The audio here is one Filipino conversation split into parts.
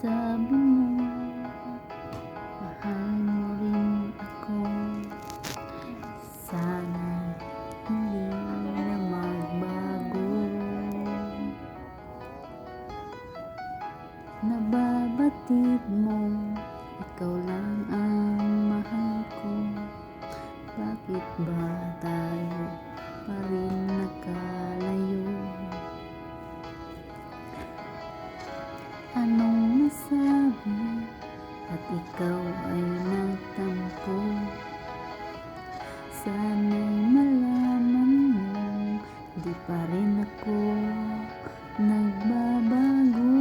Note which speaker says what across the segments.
Speaker 1: sabi mo, mahal mo rin ako. Sana hindi na magbago. Nababatid mo, ikaw lang ang mahal ko. Bakit ba tayo pa rin nakalayo? Anong nasabi at ikaw ay nagtampo? Sana'y malaman mo, di pa rin ako nagbabago.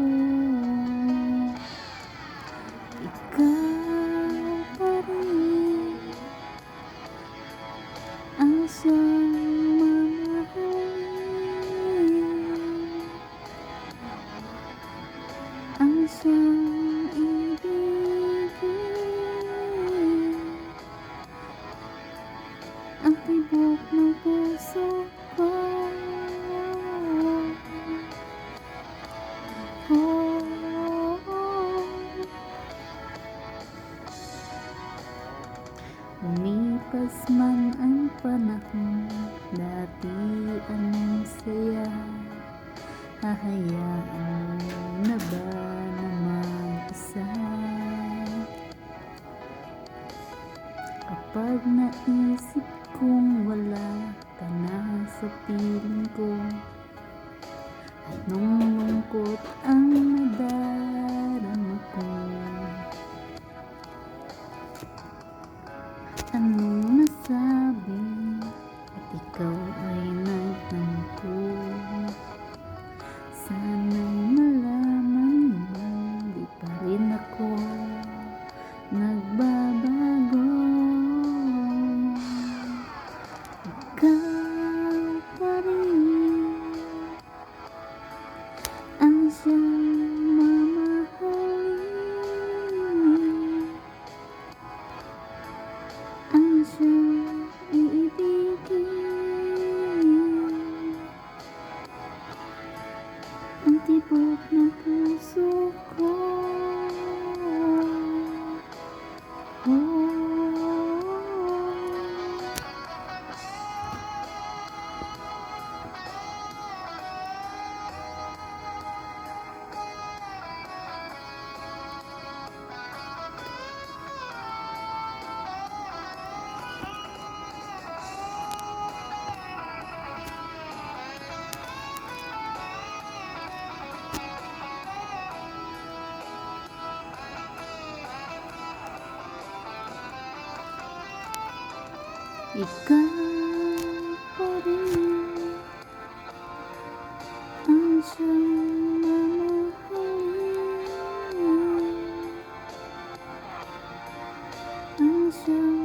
Speaker 1: Ikaw pa rin ang siyang mamahalin, ang siyang ibigin, ang tibok ng puso ko. Umipas man ang panahon, dati ang saya, hahayaan mo na ba na mag-isa? Kapag naisip kong wala ka na sa piling ko, anong lungkot ang nadarama ko? Anong nasabi at ikaw ay nagtampo? Sana'y malaman mo, di pa rin ako nagbabago. Ikaw pa rin ang siyang mamahalin, ang siyang iibigin, ang tibok ng puso ko. Ikaw pa rin ang siyang mamahalin, ang siyang